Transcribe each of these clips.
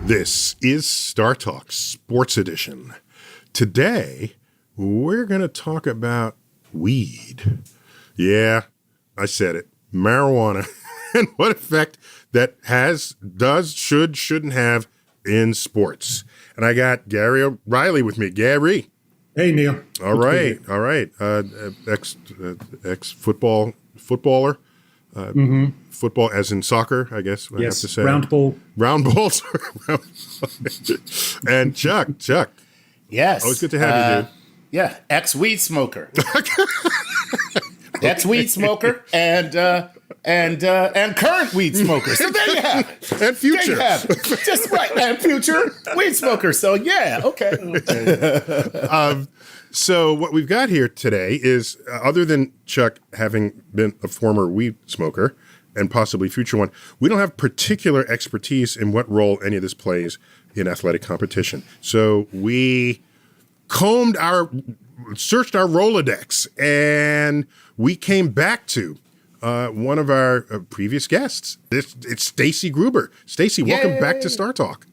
This is StarTalk Sports Edition. Today, we're going to talk about weed. Yeah, I said it. Marijuana and what effect that has, does, shouldn't have in sports. And I got Gary O'Reilly with me. Gary. Hey, Neil. All right. Footballer. Football as in soccer, I guess. I have to say. Round ball. Round balls. And Chuck. Yes. Always good to have you, dude. Yeah, ex-weed smoker. Ex-weed smoker and current weed smoker. So there you have it. And future. There you have it. Just right. And future weed smoker. So yeah, okay. So what we've got here today is, other than Chuck having been a former weed smoker and possibly future one, we don't have particular expertise in what role any of this plays in athletic competition. So we searched our Rolodex, and we came back to one of our previous guests. It's Staci Gruber. Staci, welcome back to StarTalk.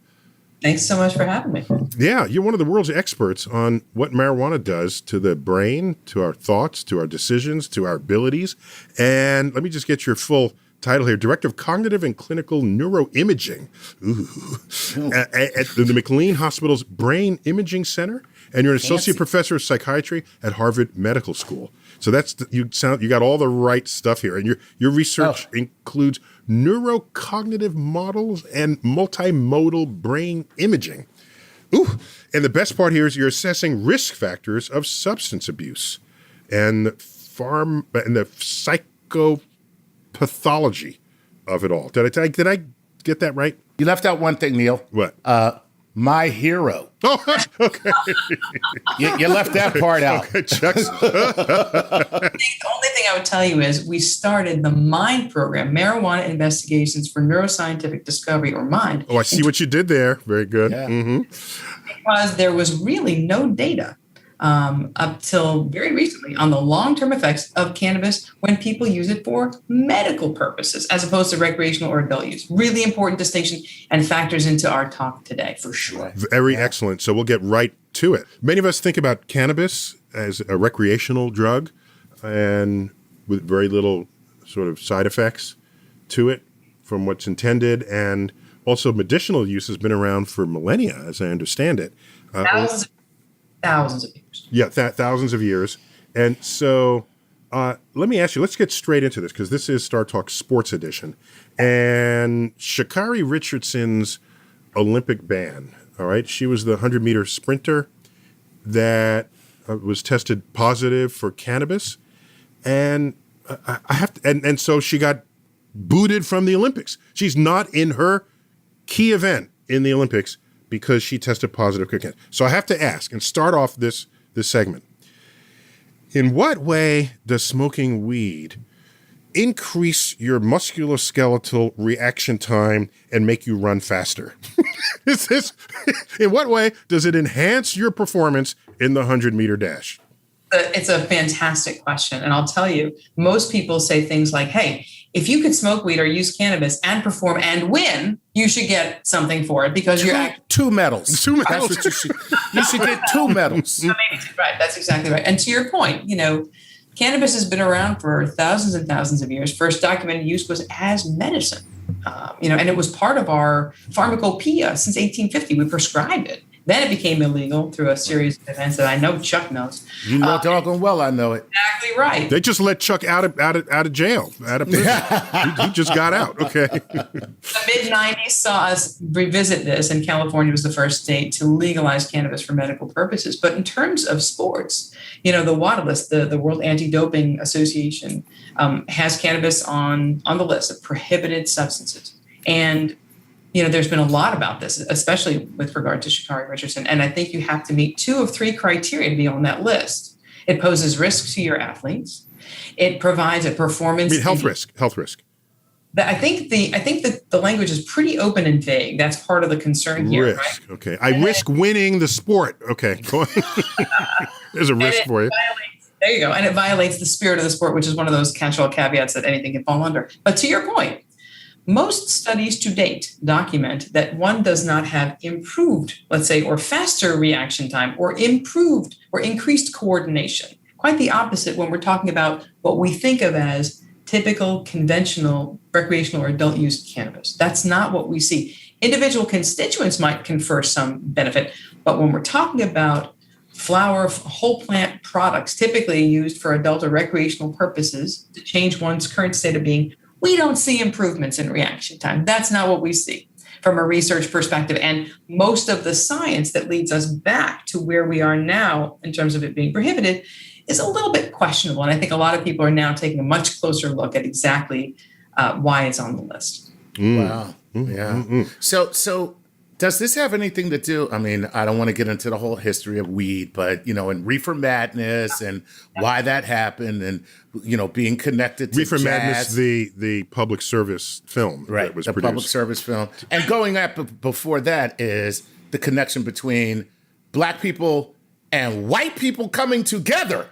Thanks so much for having me. Yeah, you're one of the world's experts on what marijuana does to the brain, to our thoughts, to our decisions, to our abilities. And let me just get your full title here. Director of Cognitive and Clinical Neuroimaging at the McLean Hospital's Brain Imaging Center. And you're an associate professor of psychiatry at Harvard Medical School. So you got all the right stuff here. And your research includes neurocognitive models and multimodal brain imaging. Ooh, and the best part here is you're assessing risk factors of substance abuse and the psychopathology of it all. Did I get that right? You left out one thing, Neil. What? My hero. Oh, okay. You left that part out. Okay, Chuck's. The only thing I would tell you is we started the MIND program, Marijuana Investigations for Neuroscientific Discovery, or MIND. Oh, I see what you did there. Very good. Yeah. Mm-hmm. Because there was really no data up till very recently on the long-term effects of cannabis when people use it for medical purposes as opposed to recreational or adult use. Really important distinction and factors into our talk today, for sure. Very excellent. So we'll get right to it. Many of us think about cannabis as a recreational drug and with very little sort of side effects to it from what's intended. And also medicinal use has been around for millennia, as I understand it. Thousands of years. Yeah, thousands of years. And so let me ask you, let's get straight into this because this is StarTalk Sports Edition. And Sha'Carri Richardson's Olympic ban, all right? She was the 100-meter sprinter that was tested positive for cannabis. And and so she got booted from the Olympics. She's not in her key event in the Olympics because she tested positive for cannabis. So I have to ask and start off this segment. In what way does smoking weed increase your musculoskeletal reaction time and make you run faster? In what way does it enhance your performance in the 100-meter dash? It's a fantastic question. And I'll tell you, most people say things like, hey, if you could smoke weed or use cannabis and perform and win, you should get something for it because you're two medals. Two medals. That's what you should get 2 medals. Right. That's exactly right. And to your point, cannabis has been around for thousands and thousands of years. First documented use was as medicine, and it was part of our pharmacopoeia since 1850. We prescribed it. Then it became illegal through a series of events that I know Chuck knows. You know doggone well I know it. Exactly right. They just let Chuck out of jail, out of prison. he just got out. Okay. The mid-'90s saw us revisit this, and California was the first state to legalize cannabis for medical purposes. But in terms of sports, the WADA, the World Anti-Doping Association, has cannabis on the list of prohibited substances. And there's been a lot about this, especially with regard to Sha'Carri Richardson. And I think you have to meet 2 of 3 criteria to be on that list. It poses risk to your athletes. It provides a performance. Health risk. I think the language is pretty open and vague. That's part of the concern here. Risk. Right? Okay. I risk winning the sport. Okay. Go on. There's a risk for you. There you go. And it violates the spirit of the sport, which is one of those catch-all caveats that anything can fall under. But to your point, Most studies to date document that one does not have improved, let's say, or faster reaction time, or improved or increased coordination. Quite the opposite when we're talking about what we think of as typical, conventional, recreational, or adult use cannabis. That's not what we see. Individual constituents might confer some benefit, but when we're talking about flower, whole plant products typically used for adult or recreational purposes to change one's current state of being, we don't see improvements in reaction time. That's not what we see from a research perspective. And most of the science that leads us back to where we are now in terms of it being prohibited is a little bit questionable. And I think a lot of people are now taking a much closer look at exactly why it's on the list. Wow. Yeah. So does this have anything to do? I mean, I don't want to get into the whole history of weed, but, and Reefer Madness and why that happened and, being connected to Reefer jazz. Madness, the public service film Right, that was the produced. public service film. And going up before that is the connection between black people and white people coming together.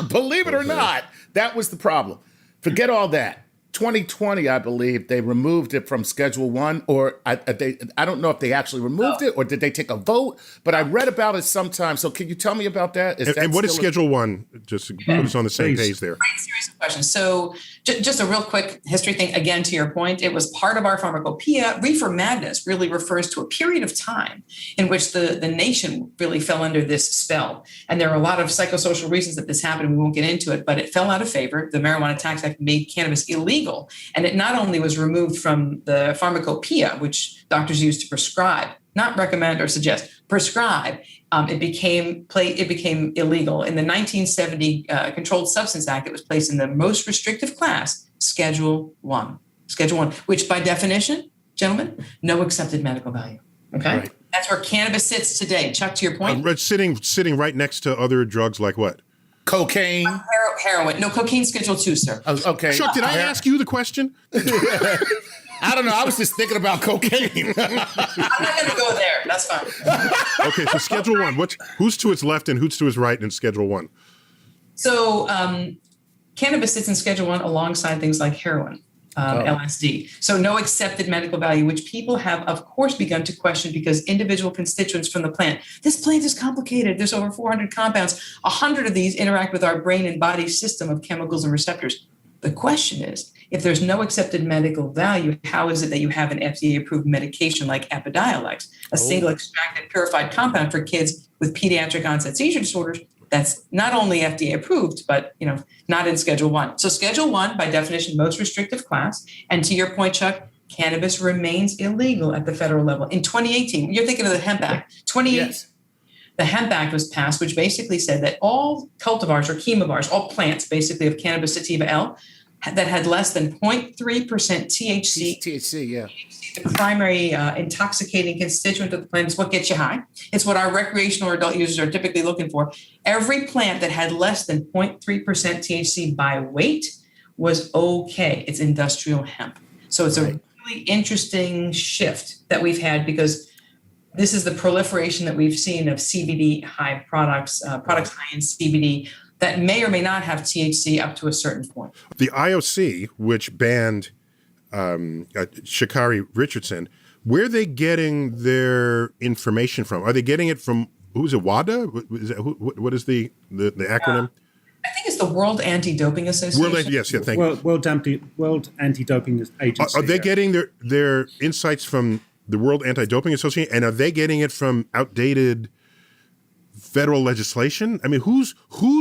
Believe it or not, that was the problem. Forget all that. 2020, I believe, they removed it from Schedule 1, or I don't know if they actually removed it or did they take a vote, but I read about it sometime. So can you tell me about that? And what is Schedule 1? Just to put us on the same page there. Great series of questions. So just a real quick history thing, again, to your point, it was part of our pharmacopoeia. Reefer Madness really refers to a period of time in which the nation really fell under this spell. And there are a lot of psychosocial reasons that this happened. We won't get into it, but it fell out of favor. The Marijuana Tax Act made cannabis illegal. And it not only was removed from the pharmacopoeia, which doctors use to prescribe, not recommend or suggest, prescribe, it became illegal. In the 1970 Controlled Substance Act, it was placed in the most restrictive class, Schedule 1. Schedule 1, which by definition, gentlemen, no accepted medical value. Okay? Right. That's where cannabis sits today. Chuck, to your point. Sitting right next to other drugs like what? Cocaine. Heroin. No, cocaine Schedule 2, sir. Oh, okay. Chuck, did I ask you the question? I don't know. I was just thinking about cocaine. I'm not going to go there. That's fine. Okay, so Schedule 1. Who's to its left and who's to its right in Schedule 1? So cannabis sits in Schedule 1 alongside things like heroin. LSD. So no accepted medical value, which people have, of course, begun to question because individual constituents from the plant. This plant is complicated. There's over 400 compounds. 100 of these interact with our brain and body system of chemicals and receptors. The question is, if there's no accepted medical value, how is it that you have an FDA-approved medication like Epidiolex, a single extracted purified compound for kids with pediatric onset seizure disorders? That's not only FDA approved, but not in Schedule 1. So Schedule 1, by definition, most restrictive class. And to your point, Chuck, cannabis remains illegal at the federal level. In 2018, you're thinking of the Hemp Act. 2018, yes. The Hemp Act was passed, which basically said that all cultivars or chemovars, all plants basically of cannabis sativa L, that had less than 0.3% THC. THC, yeah. The primary intoxicating constituent of the plant is what gets you high. It's what our recreational or adult users are typically looking for. Every plant that had less than 0.3% THC by weight was okay. It's industrial hemp. So it's a really interesting shift that we've had because this is the proliferation that we've seen of CBD high products, products high in CBD that may or may not have THC up to a certain point. The IOC, which banned Sha'Carri Richardson, where are they getting their information from? Are they getting it from, who's it, WADA? What is the acronym? I think it's the World Anti-Doping Association. Thank you. World Anti-Doping Agency. Are they getting their insights from the World Anti-Doping Association, and are they getting it from outdated federal legislation? I mean, who's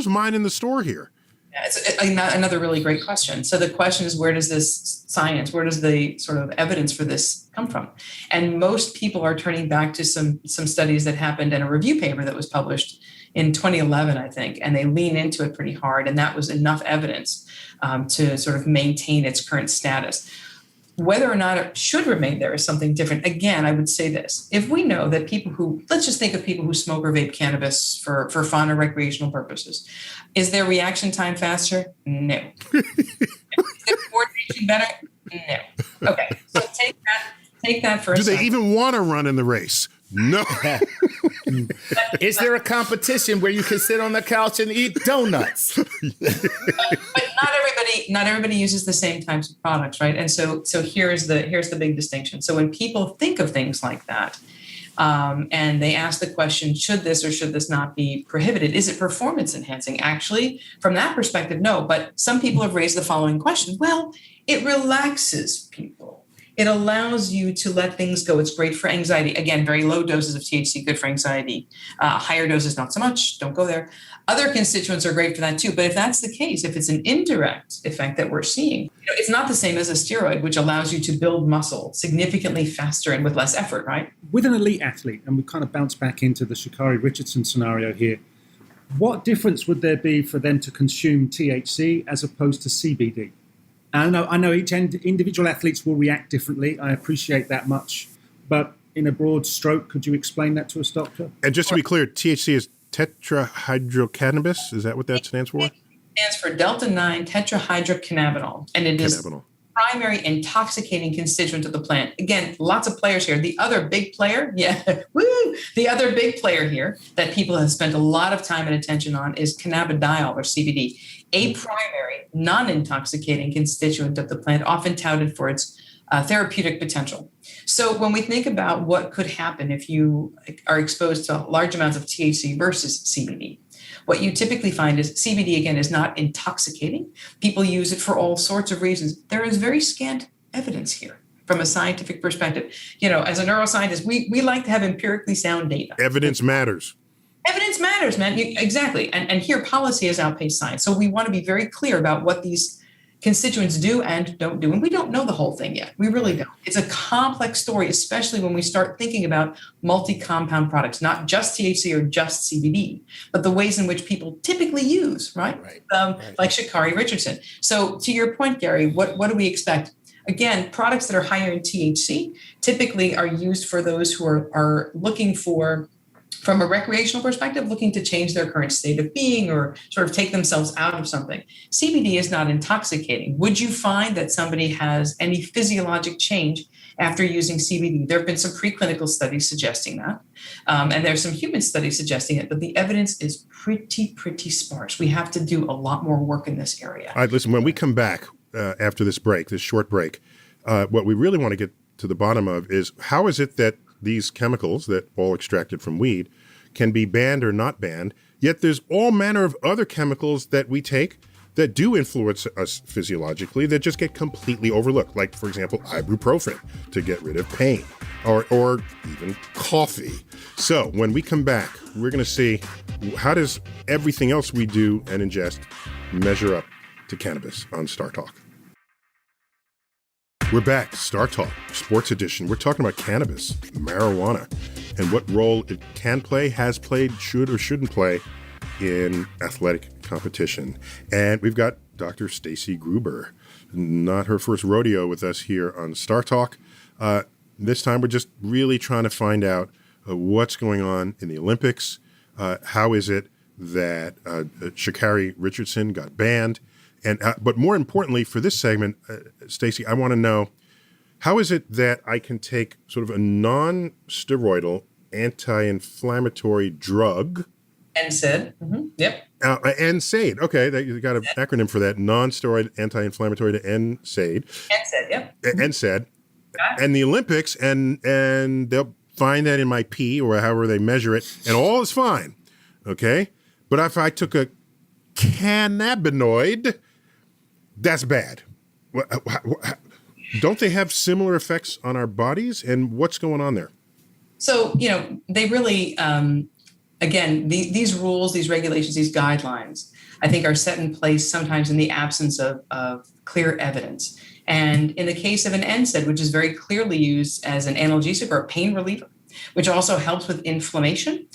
minding the store here? Yeah, it's another really great question. So the question is, where does this science, where does the sort of evidence for this come from? And most people are turning back to some studies that happened in a review paper that was published in 2011, I think, and they lean into it pretty hard. And that was enough evidence to sort of maintain its current status. Whether or not it should remain there is something different. Again, I would say this. If we know that let's just think of people who smoke or vape cannabis for fun or recreational purposes. Is their reaction time faster? No. Is their coordination better? No. Okay, so take that for a second. Do they even want to run in the race? No. Is there a competition where you can sit on the couch and eat donuts? But not everybody everybody uses the same types of products, right? And so here's the big distinction. So when people think of things like that, and they ask the question, should this or should this not be prohibited? Is it performance enhancing? Actually, from that perspective, no. But some people have raised the following question. Well, it relaxes people. It allows you to let things go. It's great for anxiety. Again, very low doses of THC, good for anxiety. Higher doses, not so much. Don't go there. Other constituents are great for that too. But if that's the case, if it's an indirect effect that we're seeing, it's not the same as a steroid, which allows you to build muscle significantly faster and with less effort, right? With an elite athlete, and we kind of bounce back into the Sha'Carri Richardson scenario here, what difference would there be for them to consume THC as opposed to CBD? I know each individual athletes will react differently. I appreciate that much. But in a broad stroke, could you explain that to us, Doctor? And just to be clear, THC is tetrahydrocannabis. Is that what that stands for? It stands for delta-9 tetrahydrocannabinol, and it is the primary intoxicating constituent of the plant. Again, lots of players here. The other big player, the other big player here that people have spent a lot of time and attention on is cannabidiol, or CBD, a primary non-intoxicating constituent of the plant, often touted for its therapeutic potential. So when we think about what could happen if you are exposed to large amounts of THC versus CBD, what you typically find is CBD, again, is not intoxicating. People use it for all sorts of reasons. There is very scant evidence here from a scientific perspective. As a neuroscientist, we like to have empirically sound data. Evidence matters. Evidence matters, man. Exactly. And here policy has outpaced science. So we want to be very clear about what these constituents do and don't do. And we don't know the whole thing yet. We really don't. It's a complex story, especially when we start thinking about multi-compound products, not just THC or just CBD, but the ways in which people typically use, right? Like Sha'Carri Richardson. So to your point, Gary, what do we expect? Again, products that are higher in THC typically are used for those who are looking for, from a recreational perspective, looking to change their current state of being or sort of take themselves out of something. CBD is not intoxicating. Would you find that somebody has any physiologic change after using CBD? There have been some preclinical studies suggesting that, and there's some human studies suggesting it, but the evidence is pretty sparse. We have to do a lot more work in this area. All right, listen, when we come back after this short break, what we really want to get to the bottom of is how is it that these chemicals that all extracted from weed can be banned or not banned, yet there's all manner of other chemicals that we take that do influence us physiologically that just get completely overlooked, like, for example, ibuprofen to get rid of pain, or even coffee. So when we come back, we're going to see how does everything else we do and ingest measure up to cannabis on StarTalk. We're back, StarTalk, Sports Edition. We're talking about cannabis, marijuana, and what role it can play, has played, should or shouldn't play in athletic competition. And we've got Dr. Staci Gruber, not her first rodeo with us here on StarTalk. This time we're just really trying to find out what's going on in the Olympics. How is it that Sha'Carri Richardson got banned? And but more importantly, for this segment, Staci, I want to know, how is it that I can take sort of a non-steroidal anti-inflammatory drug? NSAID. Mm-hmm. Yep. NSAID. Okay, you got an acronym for that. Non-steroid anti-inflammatory to NSAID. NSAID. Yep. NSAID. And the Olympics, and they'll find that in my pee or however they measure it, and all is fine. Okay, but if I took a cannabinoid, that's bad. Don't they have similar effects on our bodies? And what's going on there? So, they really, again, these rules, these regulations, these guidelines, I think are set in place sometimes in the absence of clear evidence. And in the case of an NSAID, which is very clearly used as an analgesic or a pain reliever, which also helps with inflammation,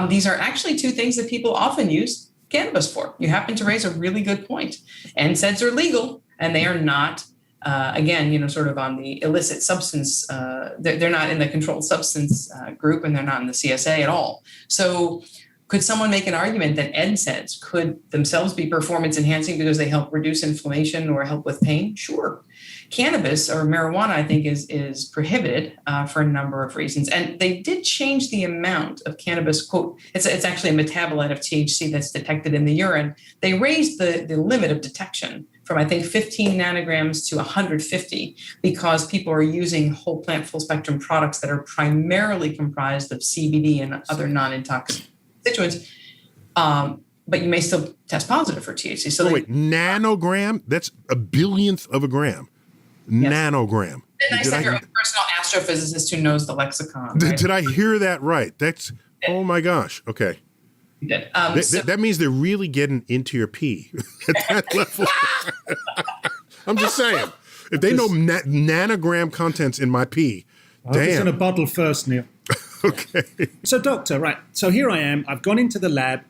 these are actually two things that people often use cannabis for. You happen to raise a really good point. NSAIDs are legal, and they are not, again, sort of on the illicit substance. They're not in the controlled substance group, and they're not in the CSA at all. So could someone make an argument that NSAIDs could themselves be performance enhancing because they help reduce inflammation or help with pain? Sure. Cannabis or marijuana, I think, is prohibited for a number of reasons. And they did change the amount of cannabis, quote, it's actually a metabolite of THC that's detected in the urine. They raised the limit of detection from I think 15 nanograms to 150 because people are using whole plant full spectrum products that are primarily comprised of CBD and other non-intoxic constituents. But you may still test positive for THC. So wait, nanogram? That's a billionth of a gram. Yes. Nanogram. And I said you're a personal astrophysicist who knows the lexicon. Right? Did I hear that right? That's, oh my gosh. Okay. You did. That means they're really getting into your pee at that level. I'm just saying. If they know nanogram contents in my pee, damn. It's in a bottle first, Neil. Okay. So, doctor, right. So here I am. I've gone into the lab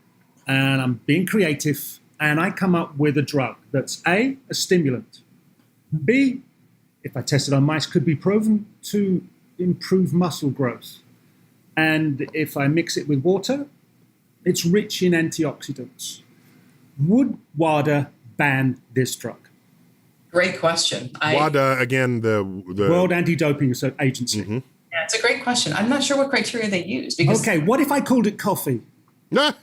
and I'm being creative and I come up with a drug that's A, a stimulant. B, if I test it on mice, could be proven to improve muscle growth. And if I mix it with water, it's rich in antioxidants. Would WADA ban this drug? Great question. WADA, again, the World Anti-Doping Agency. Mm-hmm. Yeah, it's a great question. I'm not sure what criteria they use. Because okay, what if I called it coffee? Right.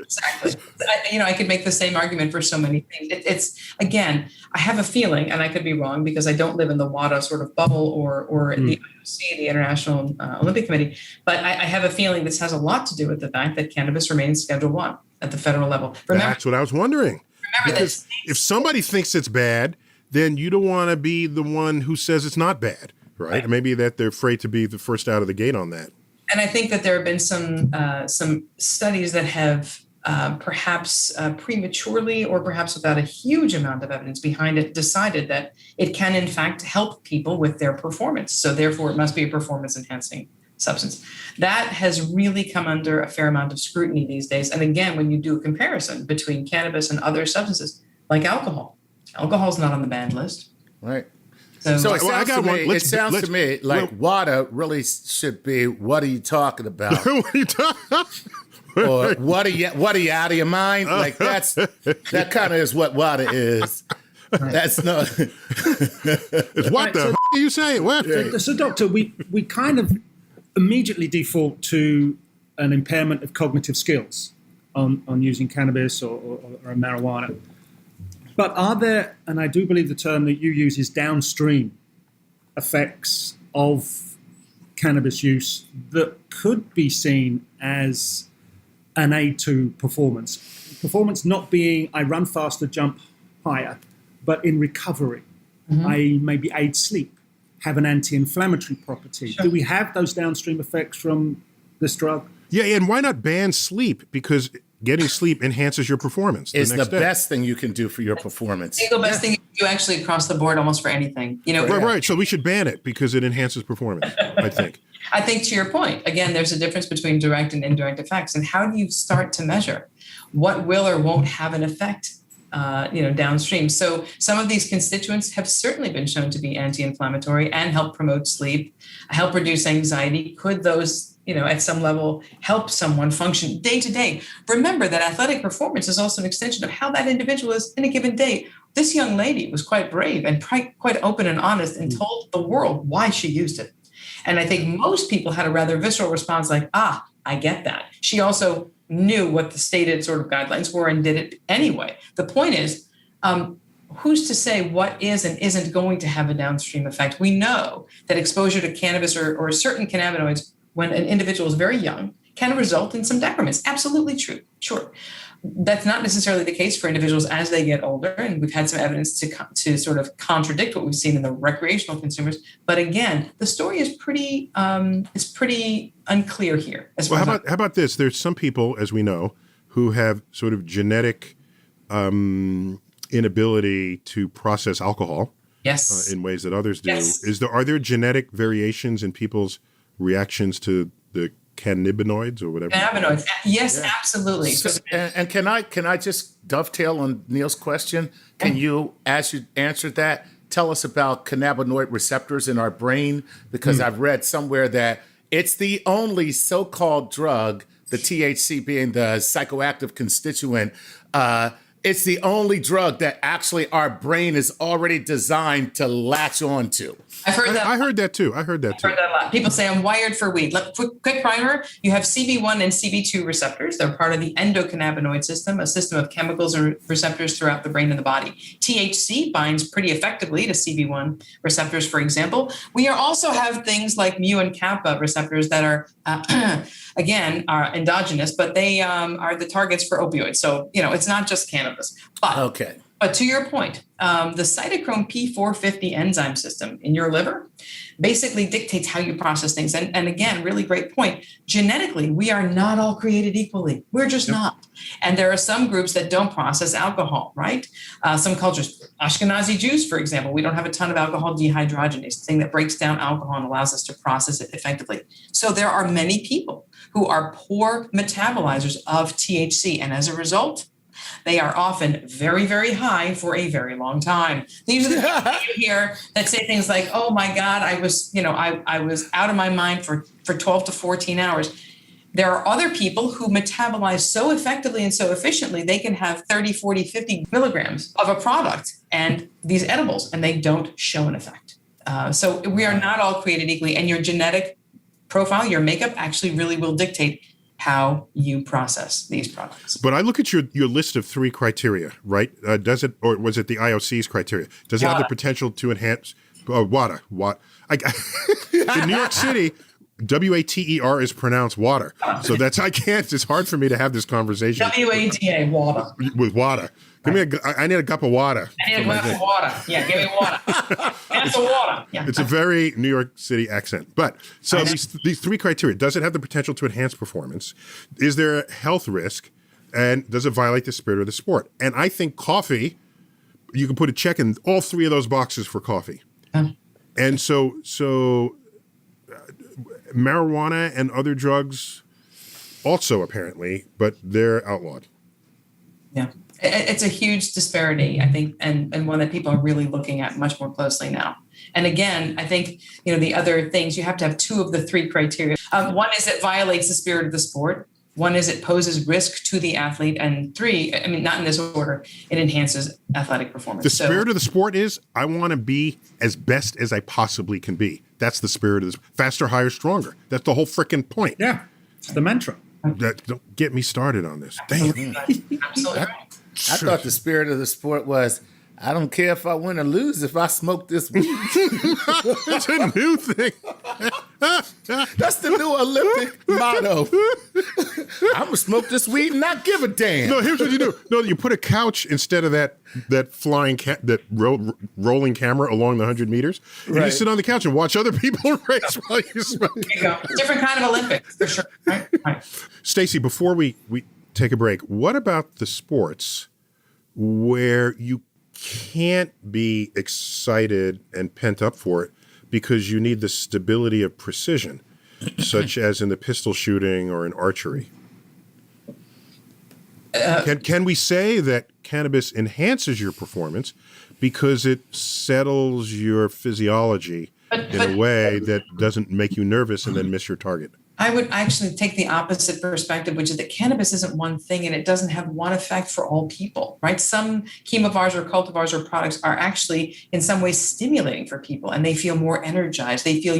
Exactly. I could make the same argument for so many things. It's again, I have a feeling, and I could be wrong because I don't live in the WADA sort of bubble or the IOC, the International Olympic Committee. But I have a feeling this has a lot to do with the fact that cannabis remains Schedule I at the federal level. That's what I was wondering. Remember this: if somebody thinks it's bad, then you don't want to be the one who says it's not bad, right? Maybe that they're afraid to be the first out of the gate on that. And I think that there have been some studies that have perhaps prematurely or perhaps without a huge amount of evidence behind it decided that it can in fact help people with their performance. So therefore it must be a performance enhancing substance. That has really come under a fair amount of scrutiny these days. And again, when you do a comparison between cannabis and other substances like alcohol is not on the banned list. Right. So it sounds to me like WADA really should be, what are you talking about? What are you talking about? Or what are you out of your mind? Like that kind of is what WADA is. That's not. What the are you saying? What? So, doctor, we kind of immediately default to an impairment of cognitive skills on using cannabis or marijuana. But are there, and I do believe the term that you use is downstream effects of cannabis use that could be seen as an aid to performance? Performance not being I run faster, jump higher, but in recovery. I maybe aid sleep, have an anti-inflammatory property. Sure. Do we have those downstream effects from this drug? Yeah, and why not ban sleep? Because getting sleep enhances your performance. It's the best thing you can do for your performance. It's the best thing you can do actually across the board almost for anything. Right. So we should ban it because it enhances performance, I think. I think to your point, again, there's a difference between direct and indirect effects. And how do you start to measure what will or won't have an effect downstream? So some of these constituents have certainly been shown to be anti-inflammatory and help promote sleep, help reduce anxiety. Could those at some level help someone function day to day? Remember that athletic performance is also an extension of how that individual is in a given day. This young lady was quite brave and quite open and honest and told the world why she used it. And I think most people had a rather visceral response like, I get that. She also knew what the stated sort of guidelines were and did it anyway. The point is, who's to say what is and isn't going to have a downstream effect? We know that exposure to cannabis or certain cannabinoids when an individual is very young can result in some decrements. Absolutely true. Sure. That's not necessarily the case for individuals as they get older. And we've had some evidence to sort of contradict what we've seen in the recreational consumers. But again, the story is pretty unclear here. How about this? There's some people, as we know, who have sort of genetic inability to process alcohol. Yes. In ways that others do. Yes. Are there genetic variations in people's reactions to the cannabinoids or whatever? Cannabinoids. Yes, yeah. Absolutely. So, and can I just dovetail on Neil's question? Can you, as you answered that, tell us about cannabinoid receptors in our brain? Because I've read somewhere that it's the only so-called drug, the THC being the psychoactive constituent, it's the only drug that actually our brain is already designed to latch on to. I've heard that. I heard that too. I've heard that a lot. People say I'm wired for weed. Quick primer. You have CB1 and CB2 receptors. They're part of the endocannabinoid system, a system of chemicals and receptors throughout the brain and the body. THC binds pretty effectively to CB1 receptors, for example. We also have things like mu and kappa receptors that are, again, are endogenous, but they are the targets for opioids. So, it's not just cannabis. But to your point, the cytochrome P450 enzyme system in your liver basically dictates how you process things. And again, really great point. Genetically, we are not all created equally. We're just not. And there are some groups that don't process alcohol, right? Some cultures, Ashkenazi Jews, for example, we don't have a ton of alcohol dehydrogenase, the thing that breaks down alcohol and allows us to process it effectively. So there are many people who are poor metabolizers of THC. And as a result, they are often very, very high for a very long time. These are the people you hear that say things like, "Oh my God, I was out of my mind for 12 to 14 hours." There are other people who metabolize so effectively and so efficiently, they can have 30, 40, 50 milligrams of a product and these edibles, and they don't show an effect. So we are not all created equally, and your genetic profile, your makeup actually really will dictate how you process these products. But I look at your list of 3 criteria, right? Does it, or was it the IOC's criteria? Does it have the potential to enhance WADA? In New York City, WATER is pronounced water. So it's hard for me to have this conversation. WADA, water. With water. I need a cup of water. I need a glass of water. Yeah, give me water. Glass of water. Yeah. It's a very New York City accent. But so these 3 criteria, does it have the potential to enhance performance? Is there a health risk? And does it violate the spirit of the sport? And I think coffee, you can put a check in all 3 of those boxes for coffee. And so marijuana and other drugs also apparently, but they're outlawed. Yeah. It's a huge disparity, I think, and one that people are really looking at much more closely now. And again, I think, the other things, you have to have 2 of the 3 criteria. One is it violates the spirit of the sport. One is it poses risk to the athlete. And 3, not in this order, it enhances athletic performance. The spirit of the sport is, I want to be as best as I possibly can be. That's the spirit of this. Faster, higher, stronger. That's the whole freaking point. Yeah, it's the mantra. Don't get me started on this. Damn. Absolutely right. I thought the spirit of the sport was, I don't care if I win or lose if I smoke this weed. It's a new thing. That's the new Olympic motto. I'm going to smoke this weed and not give a damn. No, here's what you do. No, you put a couch instead of that flying rolling camera along the 100 meters. And you sit on the couch and watch other people race while you smoke. There you go. Different kind of Olympics, for sure. Right. Staci, before we take a break, what about the sports where you can't be excited and pent up for it because you need the stability of precision, such as in the pistol shooting or in archery? Can we say that cannabis enhances your performance because it settles your physiology in a way that doesn't make you nervous and then miss your target? I would actually take the opposite perspective, which is that cannabis isn't one thing and it doesn't have one effect for all people, right? Some chemovars or cultivars or products are actually in some ways stimulating for people and they feel more energized. They feel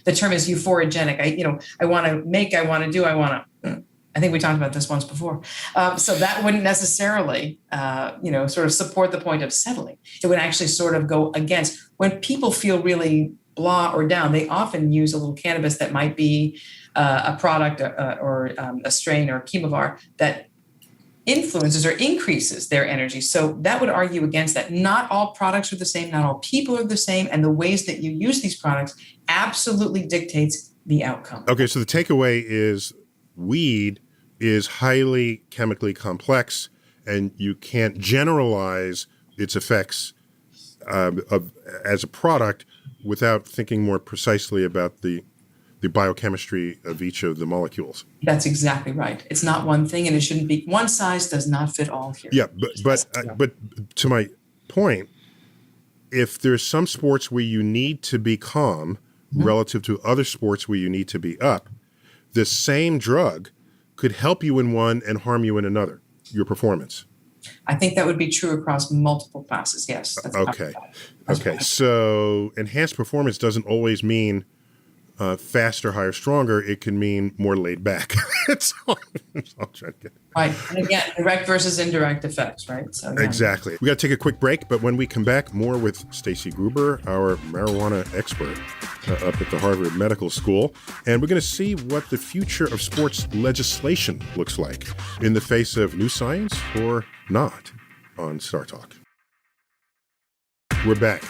the term is euphorogenic. I want to make, I want to do, I want to. I think we talked about this once before. So that wouldn't necessarily, sort of support the point of settling. It would actually sort of go against when people feel really blah or down. They often use a little cannabis that might be a product or a strain or chemovar that influences or increases their energy. So that would argue against that. Not all products are the same. Not all people are the same. And the ways that you use these products absolutely dictates the outcome. Okay, so the takeaway is weed is highly chemically complex and you can't generalize its effects as a product without thinking more precisely about the biochemistry of each of the molecules. That's exactly right. It's not one thing, and it shouldn't be. One size does not fit all here. Yeah, but to my point, if there's some sports where you need to be calm relative to other sports where you need to be up, the same drug could help you in one and harm you in another, your performance. I think that would be true across multiple classes. Yes. Okay. So enhanced performance doesn't always mean faster, higher, stronger. It can mean more laid back. That's all I'm trying to get. Right. And again, direct versus indirect effects, right? So yeah. Exactly. We got to take a quick break, but when we come back, more with Staci Gruber, our marijuana expert up at the Harvard Medical School. And we're going to see what the future of sports legislation looks like in the face of new science or not on StarTalk. We're back.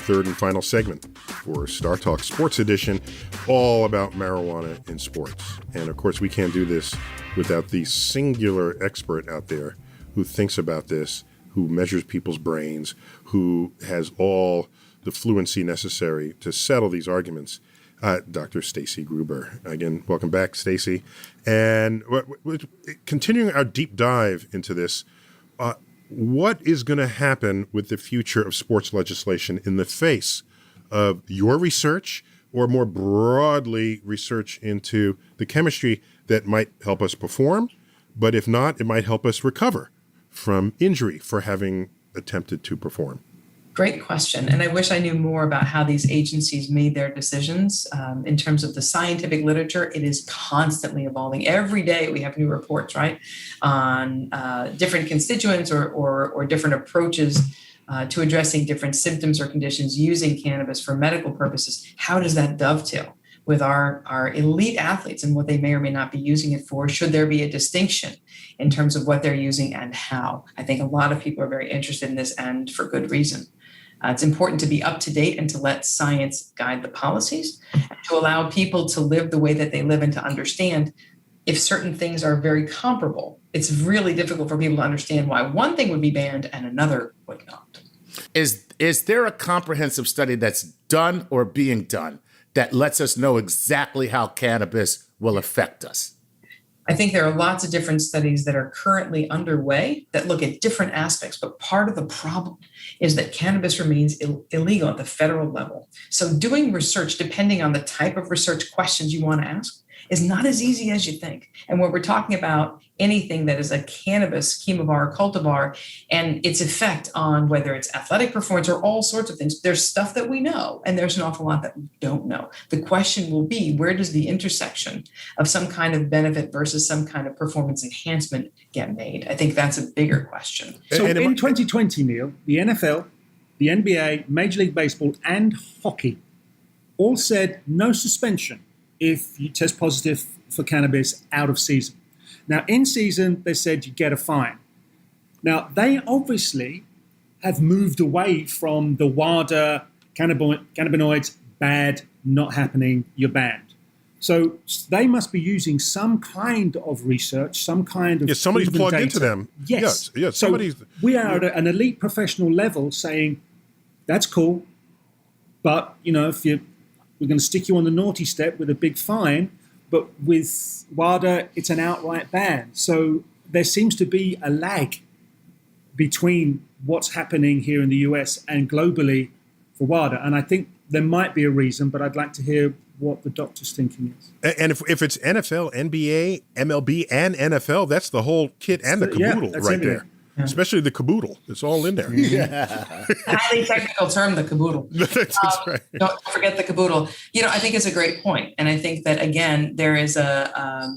Third and final segment for StarTalk Sports Edition, all about marijuana in sports. And of course, we can't do this without the singular expert out there who thinks about this, who measures people's brains, who has all the fluency necessary to settle these arguments. Dr. Staci Gruber. Again, welcome back, Staci. And continuing our deep dive into this, what is going to happen with the future of sports legislation in the face of your research, or more broadly, research into the chemistry that might help us perform, but if not, it might help us recover from injury for having attempted to perform? Great question. And I wish I knew more about how these agencies made their decisions. In terms of the scientific literature, it is constantly evolving. Every day we have new reports, right, on different constituents or different approaches to addressing different symptoms or conditions using cannabis for medical purposes. How does that dovetail with our elite athletes and what they may or may not be using it for? Should there be a distinction in terms of what they're using and how? I think a lot of people are very interested in this, and for good reason. It's important to be up to date and to let science guide the policies, and to allow people to live the way that they live and to understand if certain things are very comparable. It's really difficult for people to understand why one thing would be banned and another would not. Is there a comprehensive study that's done or being done that lets us know exactly how cannabis will affect us? I think there are lots of different studies that are currently underway that look at different aspects, but part of the problem is that cannabis remains illegal at the federal level. So doing research, depending on the type of research questions you want to ask, is not as easy as you think. And when we're talking about anything that is a cannabis, chemovar, or cultivar, and its effect on whether it's athletic performance or all sorts of things, there's stuff that we know, and there's an awful lot that we don't know. The question will be, where does the intersection of some kind of benefit versus some kind of performance enhancement get made? I think that's a bigger question. So in 2020, Neil, the NFL, the NBA, Major League Baseball, and hockey all said no suspension if you test positive for cannabis out of season. Now, in season, they said you get a fine. Now, they obviously have moved away from the WADA cannabinoids, bad, not happening, you're banned. So they must be using some kind of research, some kind of somebody's plugged data into them. Yes. So we are at an elite professional level saying, that's cool, but, if we're going to stick you on the naughty step with a big fine, but with WADA, it's an outright ban. So there seems to be a lag between what's happening here in the US and globally for WADA. And I think there might be a reason, but I'd like to hear what the doctor's thinking is. And if it's NFL, NBA, MLB, and NFL, that's the whole kit and the caboodle right there. Yeah. Especially the caboodle. It's all in there. Yeah. A highly technical term, the caboodle. That's right. Don't forget the caboodle. I think it's a great point. And I think that, again, there is a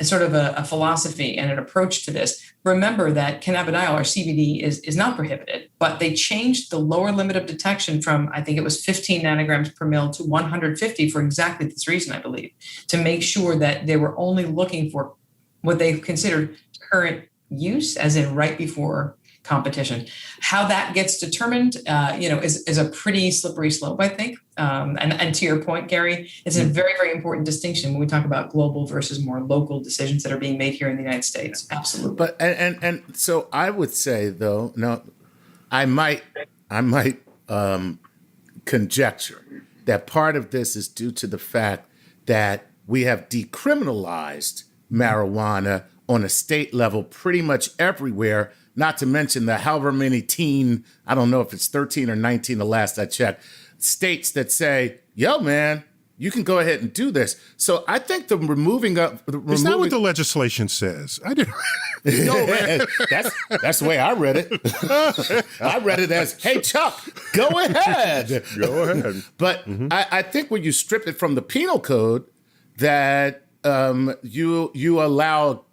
sort of a philosophy and an approach to this. Remember that cannabidiol, or CBD, is not prohibited, but they changed the lower limit of detection from, I think it was 15 nanograms per mil to 150 for exactly this reason, I believe, to make sure that they were only looking for what they considered current use, as in right before competition. How that gets determined, is a pretty slippery slope, I think. And to your point, Gary, it's a very, very important distinction when we talk about global versus more local decisions that are being made here in the United States. Absolutely. But and so I would say, though, no, I might conjecture that part of this is due to the fact that we have decriminalized marijuana on a state level pretty much everywhere, not to mention the however many I don't know if it's 13 or 19 the last I checked, states that say, yo, man, you can go ahead and do this. So I think the removing of Is that what the legislation says? I didn't. No, man. That's the way I read it. I read it as, "Hey, Chuck, go ahead, Go ahead." But I think when you strip it from the penal code, that you allow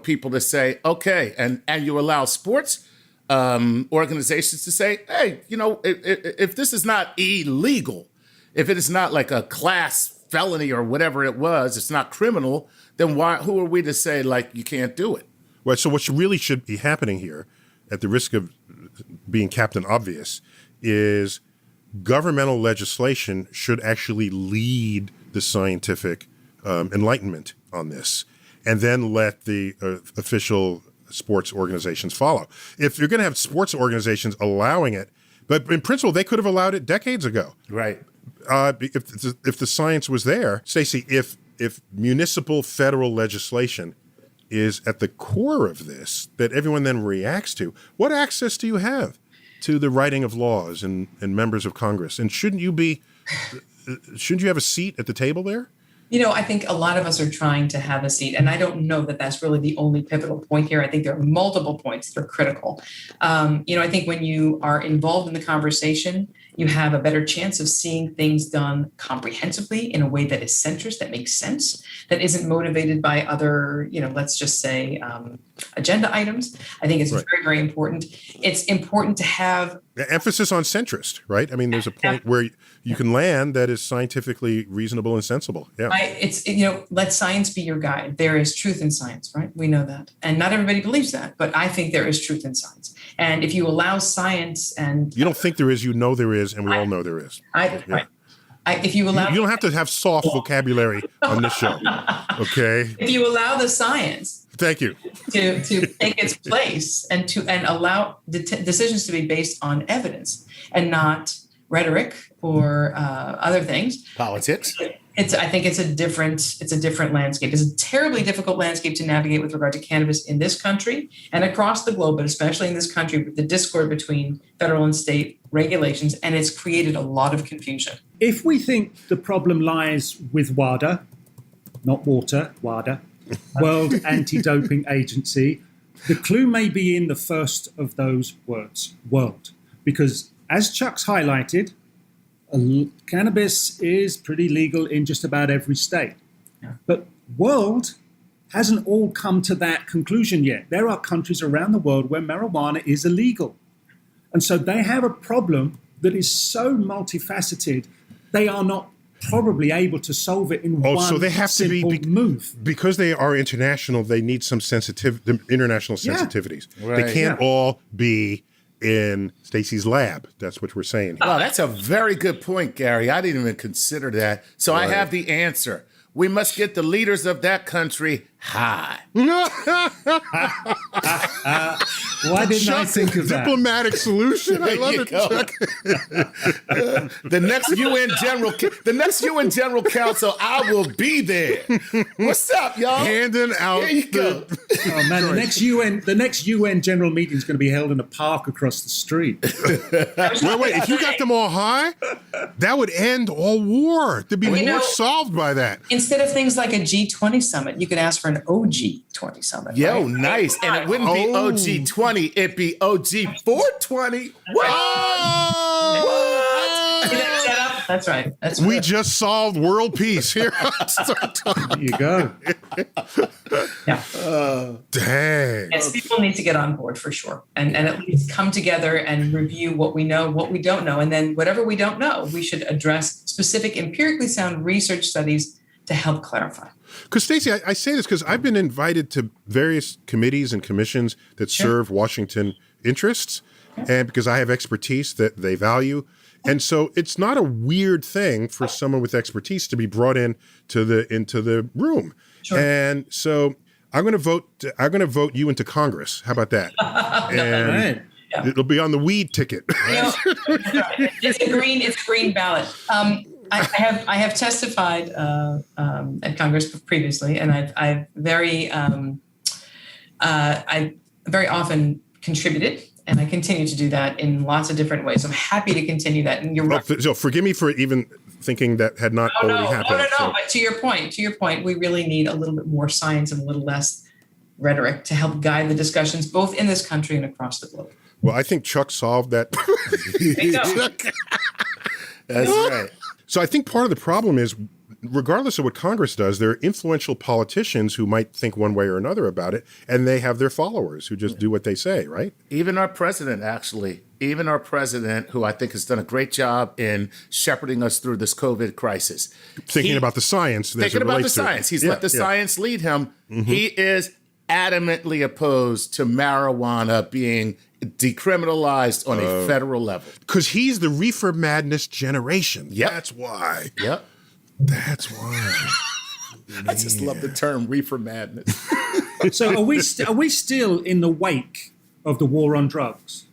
people to say, okay, and you allow sports organizations to say, hey, if this is not illegal, if it is not like a class felony or whatever it was, it's not criminal, then who are we to say, like, you can't do it? Well, so what really should be happening here, at the risk of being Captain Obvious, is governmental legislation should actually lead the scientific enlightenment on this, and then let the official sports organizations follow. If you're going to have sports organizations allowing it, but in principle, they could have allowed it decades ago. Right. If the science was there, Staci, if municipal federal legislation is at the core of this that everyone then reacts to, what access do you have to the writing of laws and members of Congress? And shouldn't you have a seat at the table there? I think a lot of us are trying to have a seat, and I don't know that that's really the only pivotal point here. I think there are multiple points that are critical. I think when you are involved in the conversation, you have a better chance of seeing things done comprehensively in a way that is centrist, that makes sense, that isn't motivated by other, let's just say, agenda items. I think it's very, very important. It's important to have the emphasis on centrist, right? I mean, there's a point where you can land that is scientifically reasonable and sensible. Yeah. Let science be your guide. There is truth in science, right? We know that. And not everybody believes that, but I think there is truth in science. And if you allow science and... You don't think there is, you know there is, and we all know there is. If you allow... You don't have to have soft vocabulary on this show, okay? If you allow the science... Thank you. To take its place and allow decisions to be based on evidence and not rhetoric or other things. Politics. I think it's a different landscape. It's a terribly difficult landscape to navigate with regard to cannabis in this country and across the globe, but especially in this country, with the discord between federal and state regulations, and it's created a lot of confusion. If we think the problem lies with WADA, not water, WADA, World Anti-Doping Agency, the clue may be in the first of those words, world, because as Chuck's highlighted, cannabis is pretty legal in just about every state. Yeah. But world hasn't all come to that conclusion yet. There are countries around the world where marijuana is illegal. And so they have a problem that is so multifaceted, they are not probably able to solve it in one so they have simple to be move. Because they are international, they need some international sensitivities. Right. They can't all be in Staci's lab. That's what we're saying here. Well, that's a very good point, Gary. I didn't even consider that. So I have the answer. We must get the leaders of that country high. Why didn't I think of that? Diplomatic solution. I love it, Chuck. The next UN General Council, I will be there. What's up, y'all? Handing out. There you go. Oh man, the next UN General meeting is going to be held in a park across the street. Wait, if you got them all high, that would end all war. There'd be more solved by that. Instead of things like a G20 summit, you could ask for an OG20 summit. Yo, right? nice. And it wouldn't be OG20, it'd be OG420. What? That's right. We just solved world peace here. There you go. Yeah. Dang. Yes, people need to get on board for sure, and at least come together and review what we know, what we don't know, and then whatever we don't know, we should address specific empirically sound research studies to help clarify. Because Staci, I say this because I've been invited to various committees and commissions that serve Washington interests, and because I have expertise that they value. And so it's not a weird thing for someone with expertise to be brought into the room. Sure. And so I'm going to vote you into Congress. How about that? And it'll be on the weed ticket. It's a green ballot. I have testified at Congress previously, and I very often contributed. And I continue to do that in lots of different ways. I'm happy to continue that. And you're right. So forgive me for even thinking that had not already happened. No. But to your point, we really need a little bit more science and a little less rhetoric to help guide the discussions both in this country and across the globe. Well, I think Chuck solved that. That's right. So I think part of the problem is, regardless of what Congress does, there are influential politicians who might think one way or another about it, and they have their followers who just do what they say, right? Even our president, who I think has done a great job in shepherding us through this COVID crisis. Thinking about the science. He's let the science lead him. Mm-hmm. He is adamantly opposed to marijuana being decriminalized on a federal level. Because he's the reefer madness generation. Yep. That's why. Yep. That's why. I just love the term reefer madness. So are we still in the wake of the war on drugs?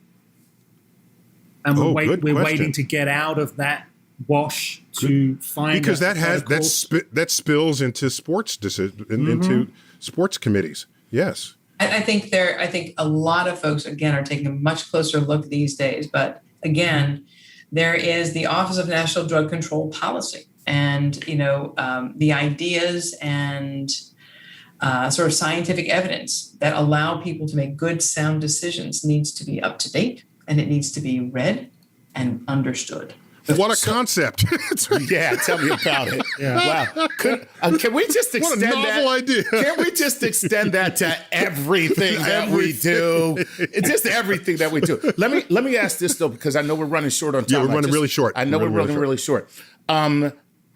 And we're waiting to get out of that wash to find because that spills into sports into sports committees. Yes. I think a lot of folks, again, are taking a much closer look these days. But again, there is the Office of National Drug Control Policy. And, the ideas and sort of scientific evidence that allow people to make good, sound decisions needs to be up to date, and it needs to be read and understood. What a concept. Yeah, tell me about it. Yeah. Wow. Can we just extend that? What a novel idea. Can we just extend that to everything that we do? It's just everything that we do. Let me ask this, though, because I know we're running short on time. Yeah, we're running really short. I know we're running really short.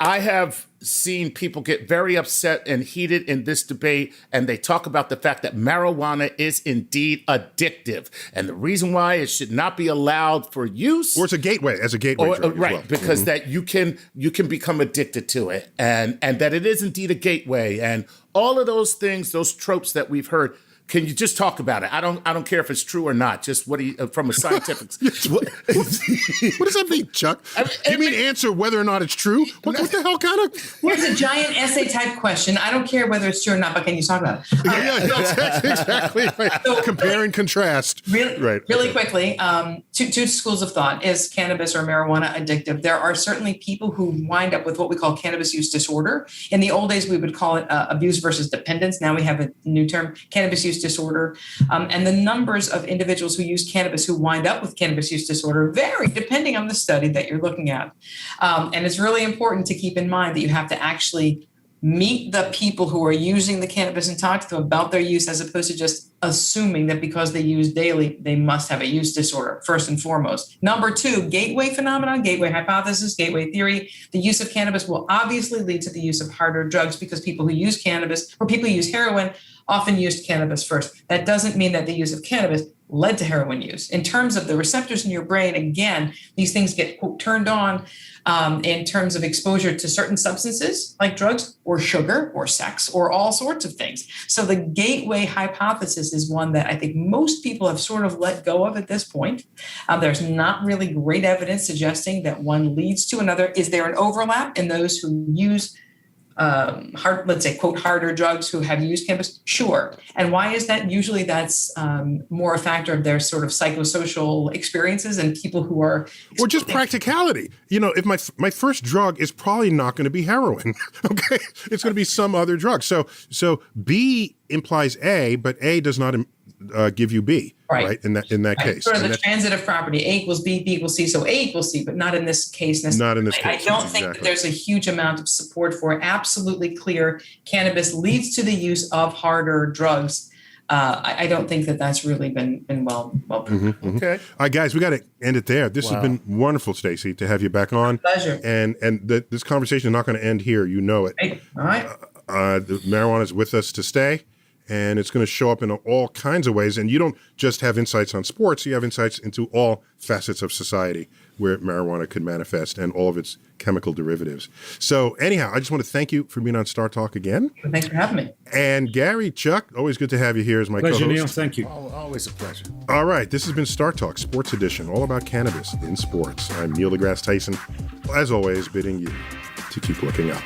I have seen people get very upset and heated in this debate, and they talk about the fact that marijuana is indeed addictive. And the reason why it should not be allowed for use. Or it's a gateway, drug. Right, well. because that you can become addicted to it, and that it is indeed a gateway, and all of those things, those tropes that we've heard. Can you just talk about it? I don't care if it's true or not. Just from a scientific. What does that mean, Chuck? You mean answer whether or not it's true? What the hell kind of? It's a giant essay type question. I don't care whether it's true or not, but can you talk about it? That's exactly right. So, compare and contrast. Really quickly, two schools of thought. Is cannabis or marijuana addictive? There are certainly people who wind up with what we call cannabis use disorder. In the old days, we would call it abuse versus dependence. Now we have a new term, cannabis use disorder. And the numbers of individuals who use cannabis who wind up with cannabis use disorder vary depending on the study that you're looking at. And it's really important to keep in mind that you have to actually meet the people who are using the cannabis and talk to them about their use, as opposed to just assuming that because they use daily, they must have a use disorder, first and foremost. Number two, gateway phenomenon, gateway hypothesis, gateway theory. The use of cannabis will obviously lead to the use of harder drugs because people who use cannabis or people who use heroin often used cannabis first. That doesn't mean that the use of cannabis led to heroin use. In terms of the receptors in your brain, again, these things get quote, turned on in terms of exposure to certain substances like drugs or sugar or sex or all sorts of things. So the gateway hypothesis is one that I think most people have sort of let go of at this point. There's not really great evidence suggesting that one leads to another. Is there an overlap in those who use let's say, quote, harder drugs who have used cannabis? Sure. And why is that? Usually that's more a factor of their sort of psychosocial experiences and people who are... Or just practicality. If my first drug is probably not going to be heroin, okay? It's going to be some other drug. So B implies A, but A does not give you B, right? In that case. Sort of the transitive property, A equals B, B equals C, so A equals C, but not in this case necessarily. Not in this case. I don't think that there's a huge amount of support for it. Absolutely clear cannabis leads to the use of harder drugs. I don't think that that's really been well proven. Mm-hmm. Okay. All right, guys, we got to end it there. This has been wonderful, Staci, to have you back on. My pleasure. And this conversation is not going to end here. You know it. Right. All right. The marijuana is with us to stay. And it's going to show up in all kinds of ways. And you don't just have insights on sports. You have insights into all facets of society where marijuana could manifest and all of its chemical derivatives. So anyhow, I just want to thank you for being on StarTalk again. Thanks for having me. And Gary, Chuck, always good to have you here as my co-host. co-host. Neil, thank you. Always a pleasure. All right, this has been StarTalk Sports Edition, all about cannabis in sports. I'm Neil deGrasse Tyson, as always, bidding you to keep looking up.